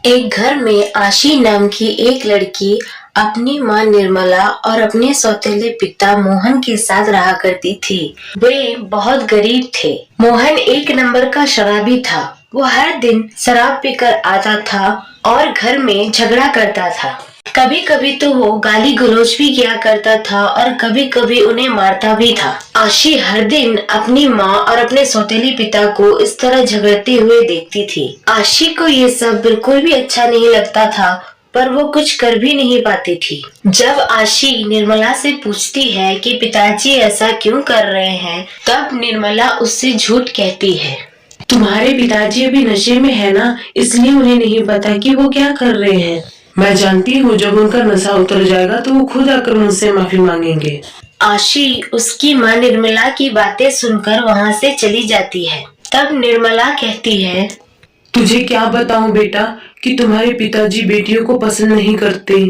एक घर में आशी नाम की एक लड़की अपनी माँ निर्मला और अपने सौतेले पिता मोहन के साथ रहा करती थी। वे बहुत गरीब थे। मोहन एक नंबर का शराबी था। वो हर दिन शराब पीकर आता था और घर में झगड़ा करता था। कभी कभी तो वो गाली गलौज भी किया करता था और कभी कभी उन्हें मारता भी था। आशी हर दिन अपनी माँ और अपने सौतेले पिता को इस तरह झगड़ते हुए देखती थी। आशी को ये सब बिल्कुल भी अच्छा नहीं लगता था, पर वो कुछ कर भी नहीं पाती थी। जब आशी निर्मला से पूछती है कि पिताजी ऐसा क्यों कर रहे हैं, तब निर्मला उससे झूठ कहती है। तुम्हारे पिताजी अभी नशे में है ना, इसलिए उन्हें नहीं पता कि वो क्या कर रहे हैं। मैं जानती हूँ जब उनका नशा उतर जाएगा तो वो खुद आकर मुझसे माफी मांगेंगे। आशी उसकी माँ निर्मला की बातें सुनकर वहाँ से चली जाती है। तब निर्मला कहती है, तुझे क्या बताऊं बेटा कि तुम्हारे पिताजी बेटियों को पसंद नहीं करते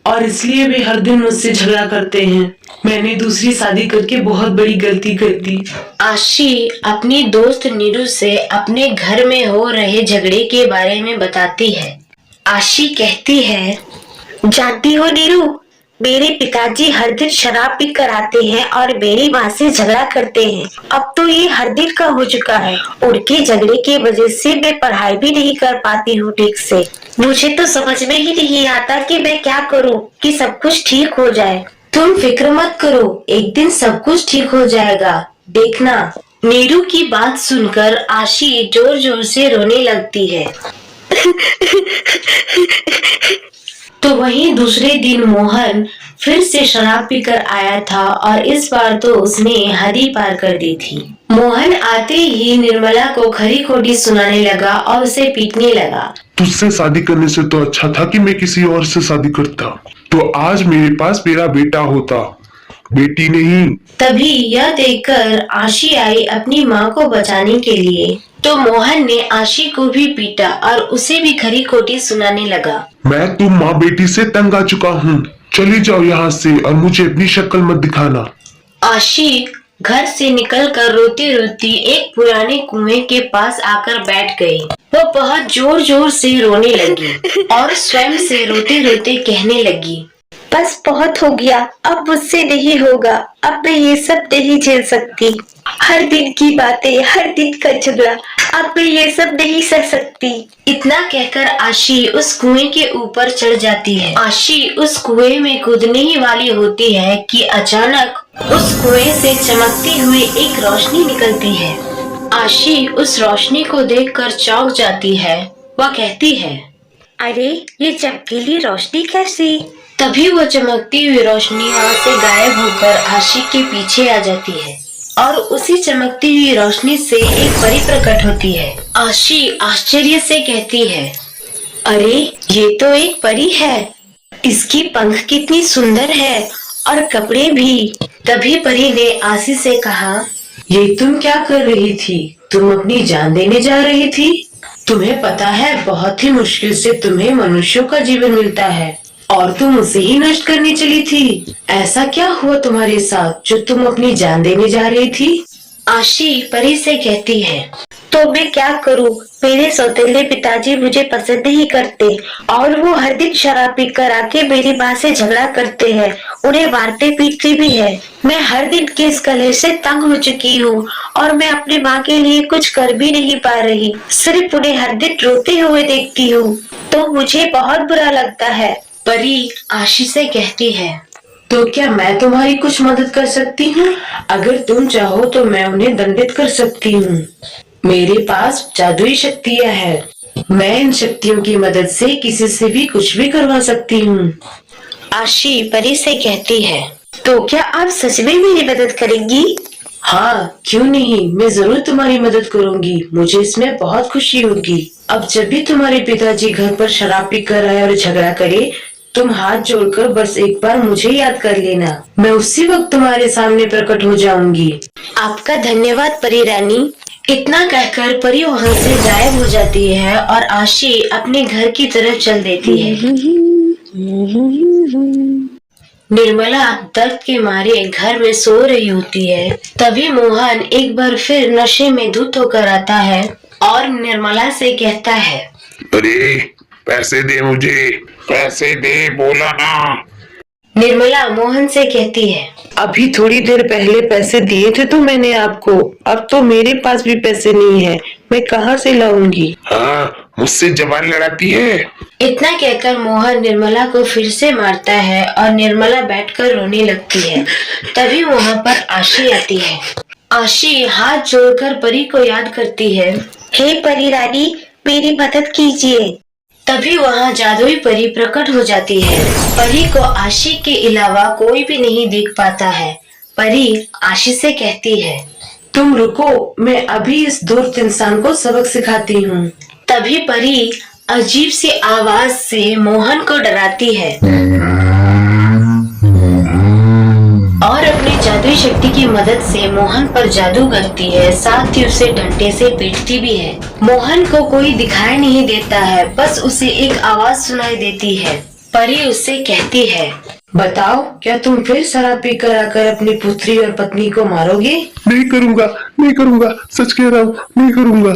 और इसलिए वे हर दिन मुझसे झगड़ा करते हैं। मैंने दूसरी शादी करके बहुत बड़ी गलती कर दी। आशी अपनी दोस्त नीरू से अपने घर में हो रहे झगड़े के बारे में बताती है। आशी कहती है, जानती हो नीरू, मेरे पिताजी हर दिन शराब पी कर आते हैं और मेरी माँ से झगड़ा करते हैं। अब तो ये हर दिन का हो चुका है। उनके झगड़े की वजह से मैं पढ़ाई भी नहीं कर पाती हूँ ठीक से। मुझे तो समझ में ही नहीं आता कि मैं क्या करूँ कि सब कुछ ठीक हो जाए। तुम फिक्र मत करो, एक दिन सब कुछ ठीक हो जाएगा, देखना। नीरू की बात सुनकर आशी जोर जोर से रोने लगती है। तो वहीं दूसरे दिन मोहन फिर से शराब पीकर आया था और इस बार तो उसने हद ही पार कर दी थी। मोहन आते ही निर्मला को खरी खोटी सुनाने लगा और उसे पीटने लगा। तुझसे शादी करने से तो अच्छा था कि मैं किसी और से शादी करता, तो आज मेरे पास मेरा बेटा होता, बेटी नहीं। तभी यह देखकर आशी आई अपनी माँ को बचाने के लिए। तो मोहन ने आशी को भी पीटा और उसे भी खरी खोटी सुनाने लगा। मैं तुम माँ बेटी से तंग आ चुका हूँ, चली जाओ यहाँ से और मुझे अपनी शक्ल मत दिखाना। आशी घर से निकलकर रोती रोती एक पुराने कुएं के पास आकर बैठ गई। वो बहुत जोर जोर से रोने लगी और स्वयं से रोते रोते कहने लगी, बस बहुत हो गया, अब मुझसे नहीं होगा, अब मैं ये सब नहीं झेल सकती। हर दिन की बातें, हर दिन का झगड़ा, अब मैं ये सब नहीं सह सकती। इतना कहकर आशी उस कुएं के ऊपर चढ़ जाती है। आशी उस कुएं में कूदने ही वाली होती है कि अचानक उस कुएं से चमकती हुई एक रोशनी निकलती है। आशी उस रोशनी को देखकर चौंक जाती है। वह कहती है, अरे ये चमकीली रोशनी कैसी? तभी वो चमकती हुई रोशनी वहाँ से गायब होकर आशी के पीछे आ जाती है और उसी चमकती हुई रोशनी से एक परी प्रकट होती है। आशी आश्चर्य से कहती है, अरे ये तो एक परी है, इसकी पंख कितनी सुंदर है और कपड़े भी। तभी परी ने आशी से कहा, ये तुम क्या कर रही थी? तुम अपनी जान देने जा रही थी? तुम्हें पता है बहुत ही मुश्किल से तुम्हें मनुष्यों का जीवन मिलता है और तुम उसे ही नष्ट करने चली थी। ऐसा क्या हुआ तुम्हारे साथ जो तुम अपनी जान देने जा रही थी? आशी परी से कहती है, तो मैं क्या करूं? मेरे सौतेले पिताजी मुझे पसंद नहीं करते और वो हर दिन शराब पीकर आके मेरी माँ से झगड़ा करते हैं, उन्हें मारते पीटते भी है। मैं हर दिन के इस कलह से तंग हो चुकी हूँ और मैं अपनी माँ के लिए कुछ कर भी नहीं पा रही, सिर्फ उन्हें हर दिन रोते हुए देखती हूँ, तो मुझे बहुत बुरा लगता है। परी आशी से कहती है, तो क्या मैं तुम्हारी कुछ मदद कर सकती हूँ? अगर तुम चाहो तो मैं उन्हें दंडित कर सकती हूँ। मेरे पास जादुई शक्तियाँ हैं। मैं इन शक्तियों की मदद से किसी से भी कुछ भी करवा सकती हूँ। आशी परी से कहती है, तो क्या आप सच में मेरी मदद करेंगी? हाँ, क्यों नहीं, मैं जरूर तुम्हारी मदद करूंगी। मुझे इसमें बहुत खुशी होगी। अब जब भी तुम्हारे पिताजी घर पर शराब पी कर आए और झगड़ा करे, तुम हाथ जोड़कर बस एक बार मुझे याद कर लेना। मैं उसी वक्त तुम्हारे सामने प्रकट हो जाऊंगी। आपका धन्यवाद परी रानी। इतना कहकर परी वहाँ से गायब हो जाती है और आशी अपने घर की तरफ चल देती है। निर्मला दर्द के मारे घर में सो रही होती है। तभी मोहन एक बार फिर नशे में धुत होकर आता है और निर्मला से कहता है, अरे पैसे दे मुझे, पैसे दे, बोला ना। निर्मला मोहन से कहती है। अभी थोड़ी देर पहले पैसे दिए थे तो मैंने आपको, अब तो मेरे पास भी पैसे नहीं है, मैं कहाँ से लाऊंगी? हाँ, मुझसे जबान लड़ाती है। इतना कहकर मोहन निर्मला को फिर से मारता है और निर्मला बैठकर रोने लगती है। तभी वहाँ पर आशी आती है। आशी हाथ जोड़कर परी को याद करती है। हे परी रानी, मेरी मदद कीजिए। तभी वहाँ जादुई परी प्रकट हो जाती है। परी को आशी के अलावा कोई भी नहीं देख पाता है। परी आशी से कहती है, तुम रुको, मैं अभी इस धूर्त इंसान को सबक सिखाती हूँ। तभी परी अजीब सी आवाज से मोहन को डराती है और अपनी जादुई शक्ति की मदद से मोहन पर जादू करती है, साथ ही उसे डंडे से पीटती भी है। मोहन को कोई दिखाई नहीं देता है, बस उसे एक आवाज सुनाई देती है। परी उससे कहती है, बताओ, क्या तुम फिर शराब पीकर आकर अपनी पुत्री और पत्नी को मारोगे? नहीं करूँगा, नहीं करूँगा, सच कह रहा हूँ, नहीं करूँगा।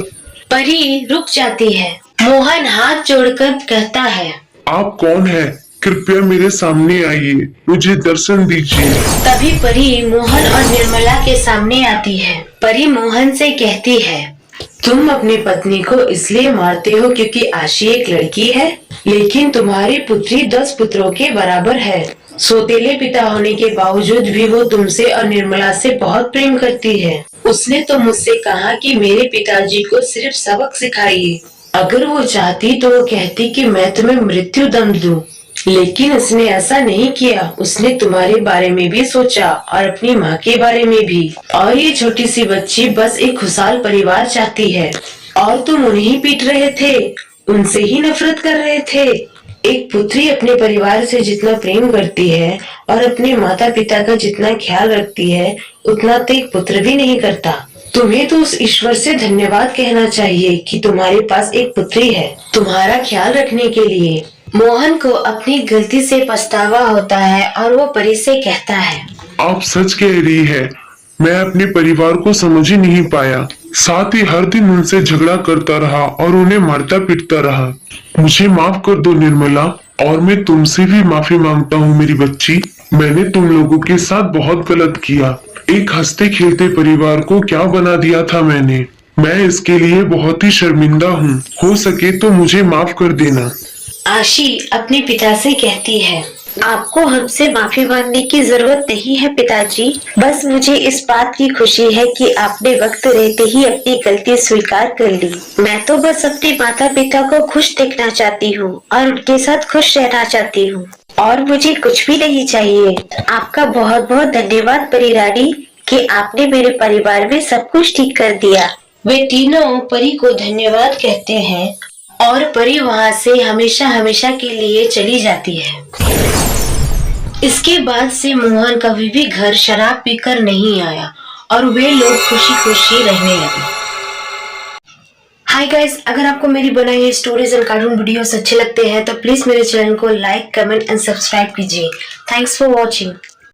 परी रुक जाती है। मोहन हाथ जोड़कर कहता है, आप कौन हैं? कृपया मेरे सामने आइए, मुझे दर्शन दीजिए। तभी परी मोहन और निर्मला के सामने आती है। परी मोहन से कहती है, तुम अपनी पत्नी को इसलिए मारते हो क्योंकि आशी एक लड़की है, लेकिन तुम्हारी पुत्री 10 पुत्रों के बराबर है। सौतेले पिता होने के बावजूद भी वो तुमसे और निर्मला से बहुत प्रेम करती है। उसने तो मुझसे कहा कि मेरे पिताजी को सिर्फ सबक सिखाइए। अगर वो चाहती तो वो कहती कि मैं तुम्हें मृत्यु दंड दूं, लेकिन उसने ऐसा नहीं किया। उसने तुम्हारे बारे में भी सोचा और अपनी माँ के बारे में भी। और ये छोटी सी बच्ची बस एक खुशहाल परिवार चाहती है, और तुम उन्हें पीट रहे थे, उनसे ही नफरत कर रहे थे। एक पुत्री अपने परिवार से जितना प्रेम करती है और अपने माता पिता का जितना ख्याल रखती है, उतना तो एक पुत्र भी नहीं करता। तुम्हें तो उस ईश्वर से धन्यवाद कहना चाहिए कि तुम्हारे पास एक पुत्री है तुम्हारा ख्याल रखने के लिए। मोहन को अपनी गलती से पछतावा होता है और वो परी से कहता है, आप सच कह रही है, मैं अपने परिवार को समझ ही नहीं पाया। साथ ही हर दिन उनसे झगड़ा करता रहा और उन्हें मारता पीटता रहा। मुझे माफ कर दो निर्मला, और मैं तुमसे भी माफी मांगता हूँ मेरी बच्ची। मैंने तुम लोगों के साथ बहुत गलत किया। एक हंसते खेलते परिवार को क्या बना दिया था मैंने। मैं इसके लिए बहुत ही शर्मिंदा हूँ। हो सके तो मुझे माफ कर देना। आशी अपने पिता से कहती है, आपको हमसे माफी मांगने की जरूरत नहीं है पिताजी। बस मुझे इस बात की खुशी है कि आपने वक्त रहते ही अपनी गलती स्वीकार कर ली। मैं तो बस अपने माता पिता को खुश देखना चाहती हूँ और उनके साथ खुश रहना चाहती हूँ, और मुझे कुछ भी नहीं चाहिए। आपका बहुत बहुत धन्यवाद परी रानी कि आपने मेरे परिवार में सब कुछ ठीक कर दिया। वे तीनों परी को धन्यवाद कहते हैं और परी वहाँ से हमेशा हमेशा के लिए चली जाती है। इसके बाद से मोहन कभी भी घर शराब पीकर नहीं आया और वे लोग खुशी खुशी रहने लगे। हाय गाइस, अगर आपको मेरी बनाई हुई स्टोरीज एंड कार्टून वीडियोस अच्छे लगते हैं तो प्लीज मेरे चैनल को लाइक, कमेंट एंड सब्सक्राइब कीजिए। Thanks for watching.